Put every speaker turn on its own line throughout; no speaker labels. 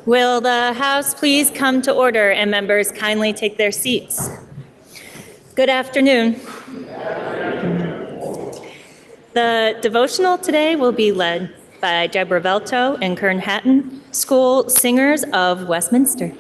Will the House please come to order and members kindly take their seats? Good afternoon. The devotional today will be led by Deborah Velto and Kern Hatton, School Singers of Westminster.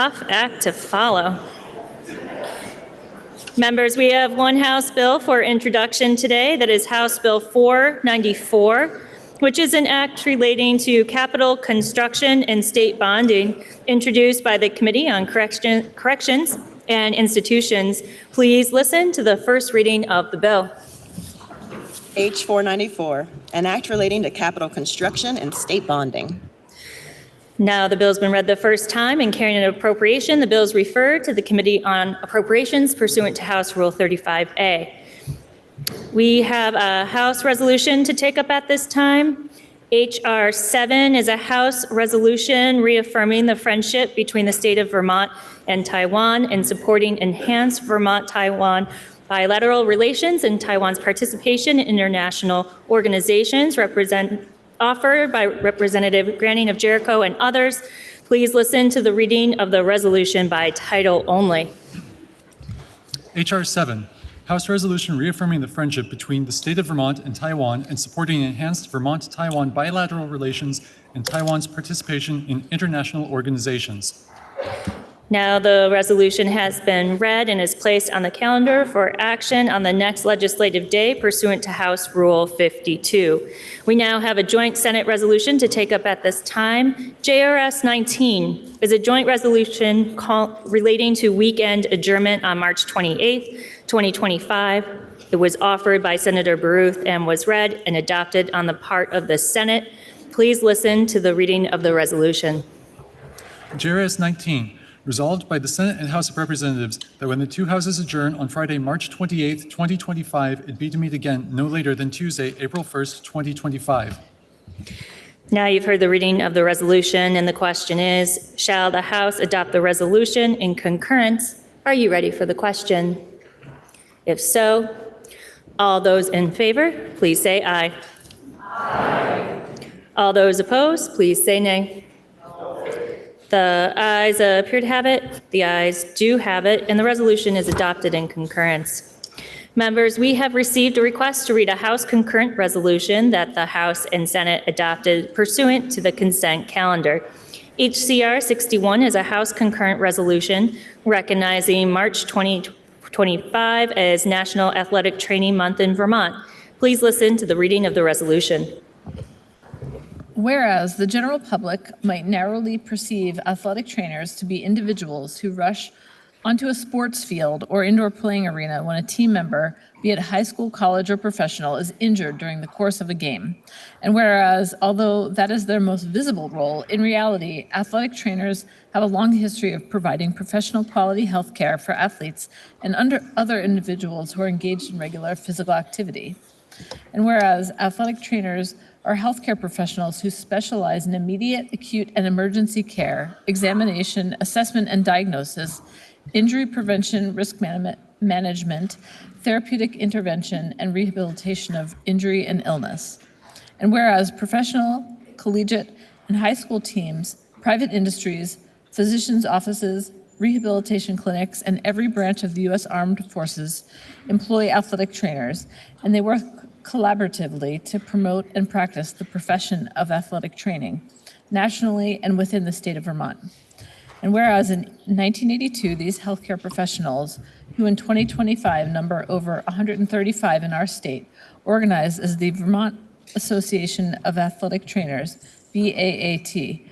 Tough act to follow. Members, we have one House bill for introduction today. That is House Bill 494, which is an act relating to capital construction and state bonding, introduced by the Committee on Corrections and Institutions. Please listen to the first reading of the bill.
H 494, an act relating to capital construction and state bonding.
Now the bill's been read the first time and carrying an appropriation. The bill is referred to the Committee on Appropriations pursuant to House Rule 35A. We have a House resolution to take up at this time. H.R. 7 is a House resolution reaffirming the friendship between the state of Vermont and Taiwan and supporting enhanced Vermont-Taiwan bilateral relations and Taiwan's participation in international organizations offered by Representative Granning of Jericho and others. Please listen to the reading of the resolution by title only.
H.R. 7, House Resolution reaffirming the friendship between the State of Vermont and Taiwan and supporting enhanced Vermont-Taiwan bilateral relations and Taiwan's participation in international organizations.
Now the resolution has been read and is placed on the calendar for action on the next legislative day pursuant to House Rule 52. We now have a joint Senate resolution to take up at this time. JRS 19 is a joint resolution relating to weekend adjournment on March 28th, 2025. It was offered by Senator Baruth and was read and adopted on the part of the Senate. Please listen to the reading of the resolution.
JRS 19. Resolved by the Senate and House of Representatives that when the two houses adjourn on Friday, March 28th, 2025, it be to meet again no later than Tuesday, April 1st, 2025.
Now you've heard the reading of the resolution, and the question is, shall the House adopt the resolution in concurrence? Are you ready for the question? If so, all those in favor, please say aye. Aye. All those opposed, please say nay. The ayes appear to have it. The ayes do have it, and the resolution is adopted in concurrence. Members, we have received a request to read a House concurrent resolution that the House and Senate adopted pursuant to the consent calendar. HCR 61 is a House concurrent resolution recognizing March 2025 as National Athletic Training Month in Vermont. Please listen to the reading of the resolution.
Whereas the general public might narrowly perceive athletic trainers to be individuals who rush onto a sports field or indoor playing arena when a team member, be it high school, college, or professional, is injured during the course of a game. And whereas, although that is their most visible role, in reality, athletic trainers have a long history of providing professional quality health care for athletes and other individuals who are engaged in regular physical activity. And whereas athletic trainers are healthcare professionals who specialize in immediate, acute, and emergency care, examination, assessment, and diagnosis, injury prevention, risk management, therapeutic intervention, and rehabilitation of injury and illness. And whereas professional, collegiate, and high school teams, private industries, physicians' offices, rehabilitation clinics, and every branch of the U.S. Armed Forces employ athletic trainers, and they work collaboratively to promote and practice the profession of athletic training nationally and within the state of Vermont. And whereas in 1982, these healthcare professionals, who in 2025 number over 135 in our state, organized as the Vermont Association of Athletic Trainers, VAAT,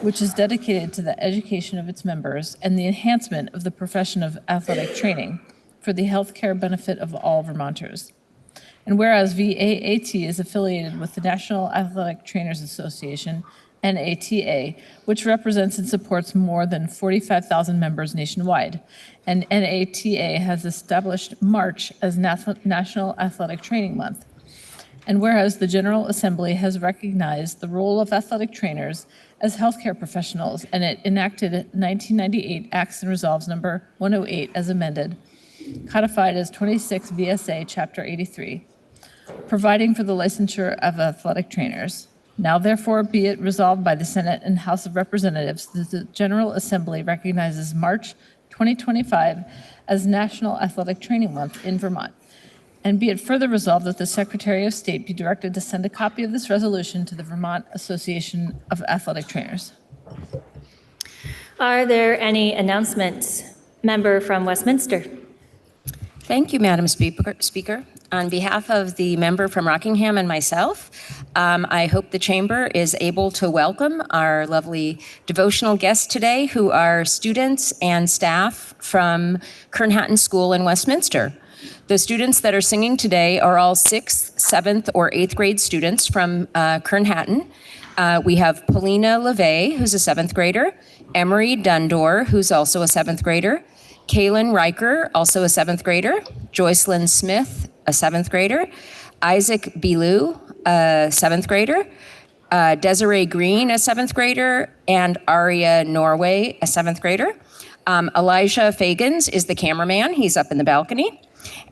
which is dedicated to the education of its members and the enhancement of the profession of athletic training for the healthcare benefit of all Vermonters. And whereas VAAT is affiliated with the National Athletic Trainers Association, NATA, which represents and supports more than 45,000 members nationwide. And NATA has established March as National Athletic Training Month. And whereas the General Assembly has recognized the role of athletic trainers as healthcare professionals, and it enacted 1998 Acts and Resolves number 108 as amended, codified as 26 VSA Chapter 83, providing for the licensure of athletic trainers. Now therefore be it resolved by the Senate and House of Representatives that the General Assembly recognizes March 2025 as National Athletic Training Month in Vermont. And be it further resolved that the Secretary of State be directed to send a copy of this resolution to the Vermont Association of Athletic Trainers.
Are there any announcements? Member from Westminster.
Thank you, Madam Speaker. On behalf of the member from Rockingham and myself, I hope the Chamber is able to welcome our lovely devotional guests today, who are students and staff from Kernhatton School in Westminster. The students that are singing today are all 6th, 7th, or 8th grade students from Kernhatton. We have Paulina LeVay, who's a 7th grader, Emery Dundor, who's also a 7th grader, Kaylin Riker, also a 7th grader, Joycelyn Smith, a 7th grader, Isaac Bilou, a 7th grader, Desiree Green, a 7th grader, and Aria Norway, a 7th grader. Elijah Fagans is the cameraman. He's up in the balcony.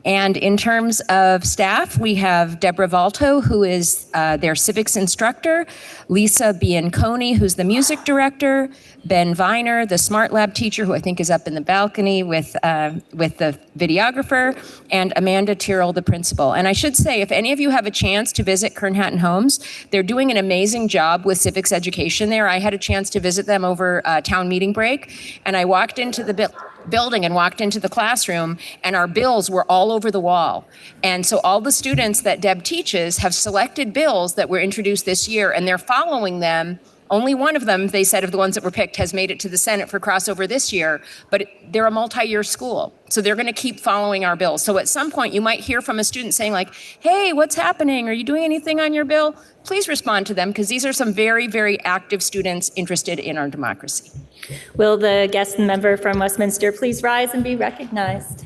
And in terms of staff, we have Deborah Valto, who is their civics instructor, Lisa Bianconi, who's the music director, Ben Viner, the Smart Lab teacher, who I think is up in the balcony with the videographer, and Amanda Tyrrell, the principal. And I should say, if any of you have a chance to visit Kern Hatton Homes, they're doing an amazing job with civics education there. I had a chance to visit them over town meeting break, and I walked into the building and walked into the classroom, and our bills were all over the wall. And so all the students that Deb teaches have selected bills that were introduced this year, and they're following them. Only one of them, they said, of the ones that were picked has made it to the Senate for crossover this year, but they're a multi-year school. So they're going to keep following our bills. So at some point you might hear from a student saying like, hey, what's happening? Are you doing anything on your bill? Please respond to them, because these are some very, very active students interested in our democracy.
Will the guest member from Westminster please rise and be recognized?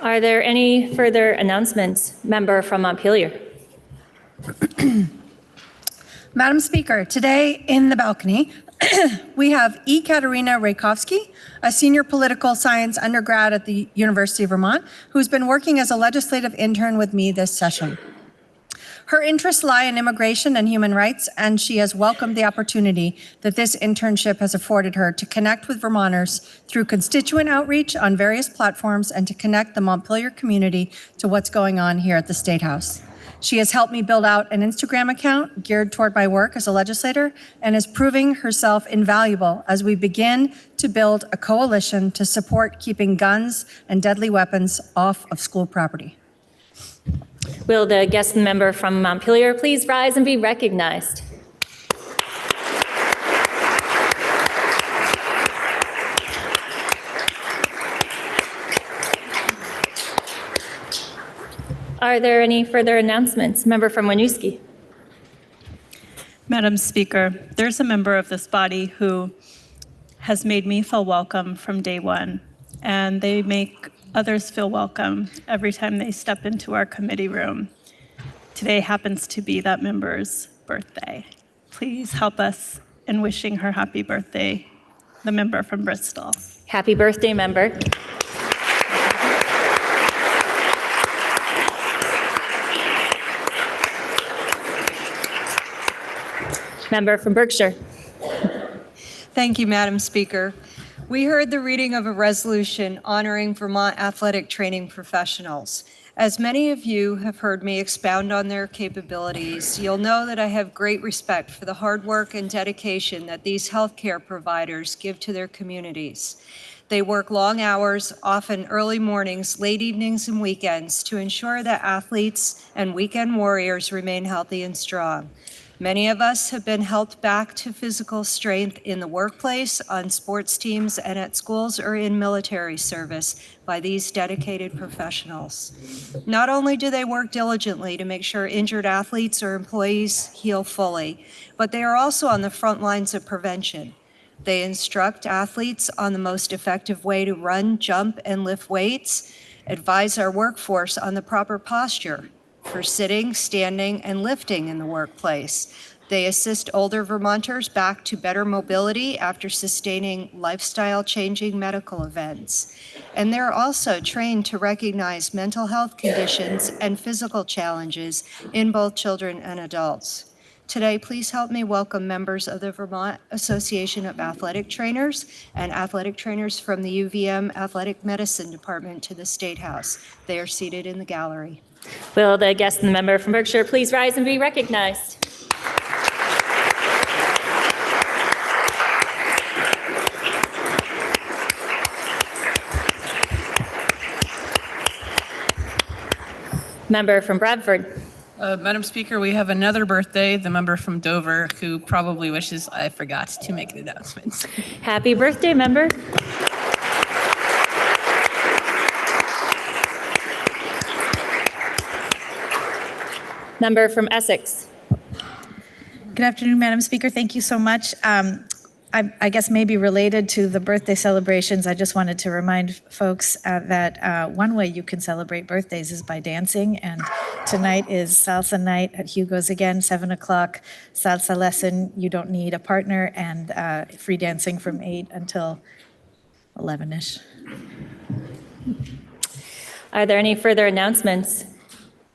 Are there any further announcements? Member from Montpelier.
Madam Speaker, today in the balcony, we have Katerina Raykovsky, a senior political science undergrad at the University of Vermont, who's been working as a legislative intern with me this session. Her interests lie in immigration and human rights, and she has welcomed the opportunity that this internship has afforded her to connect with Vermonters through constituent outreach on various platforms and to connect the Montpelier community to what's going on here at the State House. She has helped me build out an Instagram account geared toward my work as a legislator and is proving herself invaluable as we begin to build a coalition to support keeping guns and deadly weapons off of school property.
Will the guest member from Montpelier please rise and be recognized? Are there any further announcements? Member from Winooski.
Madam Speaker, there's a member of this body who has made me feel welcome from day one, and they make others feel welcome every time they step into our committee room. Today happens to be that member's birthday. Please help us in wishing her happy birthday, the member from Bristol.
Happy birthday, member. Member from Berkshire.
Thank you, Madam Speaker. We heard the reading of a resolution honoring Vermont athletic training professionals. As many of you have heard me expound on their capabilities, you'll know that I have great respect for the hard work and dedication that these healthcare providers give to their communities. They work long hours, often early mornings, late evenings, and weekends to ensure that athletes and weekend warriors remain healthy and strong. Many of us have been helped back to physical strength in the workplace, on sports teams, and at schools or in military service by these dedicated professionals. Not only do they work diligently to make sure injured athletes or employees heal fully, but they are also on the front lines of prevention. They instruct athletes on the most effective way to run, jump, and lift weights, advise our workforce on the proper posture for sitting, standing, and lifting in the workplace. They assist older Vermonters back to better mobility after sustaining lifestyle-changing medical events. And they're also trained to recognize mental health conditions and physical challenges in both children and adults. Today, please help me welcome members of the Vermont Association of Athletic Trainers and athletic trainers from the UVM Athletic Medicine Department to the State House. They are seated in the gallery.
Will the guest member from Berkshire please rise and be recognized? Member from Bradford.
Madam Speaker, we have another birthday, the member from Dover, who probably wishes I forgot to make an announcement.
Happy birthday, member. Member from Essex.
Good afternoon, Madam Speaker. Thank you so much. I guess maybe related to the birthday celebrations, I just wanted to remind folks that one way you can celebrate birthdays is by dancing. And tonight is salsa night at Hugo's again, 7 o'clock. Salsa lesson, you don't need a partner, and free dancing from 8 until 11-ish.
Are there any further announcements?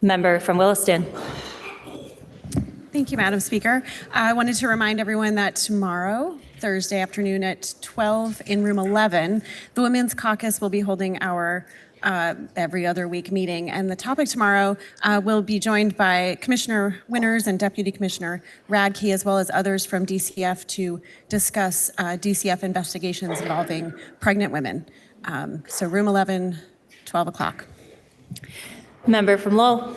Member from Williston.
Thank you, Madam Speaker. I wanted to remind everyone that tomorrow, Thursday afternoon at 12 in room 11, the Women's Caucus will be holding our every other week meeting. And the topic tomorrow will be joined by Commissioner Winters and Deputy Commissioner Radke, as well as others from DCF to discuss DCF investigations involving pregnant women. So room 11, 12 o'clock.
Member from Lowell.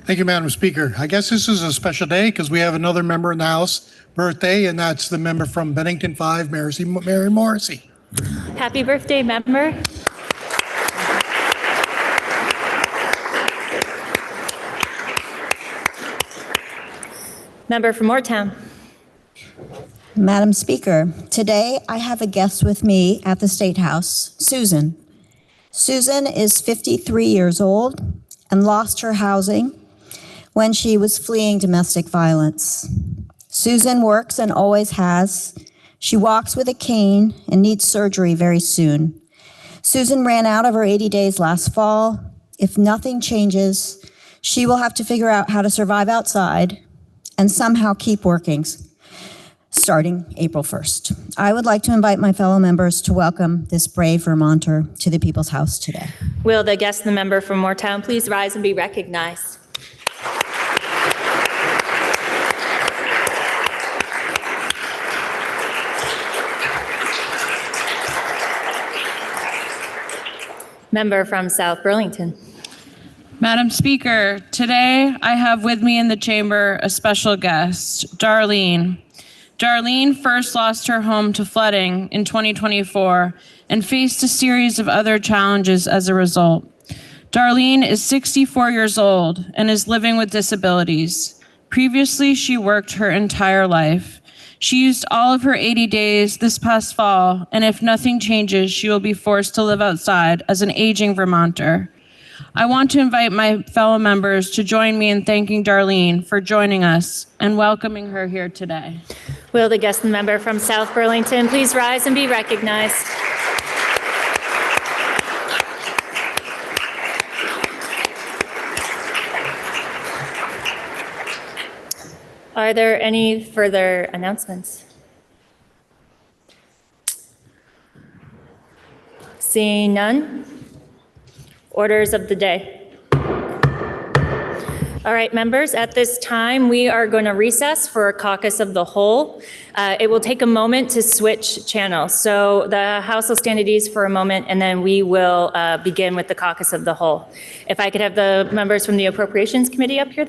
Thank you, Madam Speaker. I guess this is a special day because we have another member in the House birthday, and that's the member from Bennington 5, Mary Morrissey.
Happy birthday, member. Member from Moortown.
Madam Speaker, today I have a guest with me at the State House, Susan. Susan is 53 years old and lost her housing when she was fleeing domestic violence. Susan works and always has. She walks with a cane and needs surgery very soon. Susan ran out of her 80 days last fall. If nothing changes, she will have to figure out how to survive outside and somehow keep working starting April 1st. I would like to invite my fellow members to welcome this brave Vermonter to the People's House today.
Will the guest and the member from Moortown please rise and be recognized? Member from South Burlington.
Madam Speaker, today I have with me in the chamber a special guest, Darlene. Darlene first lost her home to flooding in 2024 and faced a series of other challenges as a result. Darlene is 64 years old and is living with disabilities. Previously, she worked her entire life. She used all of her 80 days this past fall, and if nothing changes, she will be forced to live outside as an aging Vermonter. I want to invite my fellow members to join me in thanking Darlene for joining us and welcoming her here today.
Will the guest and member from South Burlington please rise and be recognized? Are there any further announcements? Seeing none. Orders of the day. All right, members, at this time, we are going to recess for a caucus of the whole. It will take a moment to switch channels. So the House will stand at ease for a moment, and then we will begin with the caucus of the whole. If I could have the members from the Appropriations Committee up here.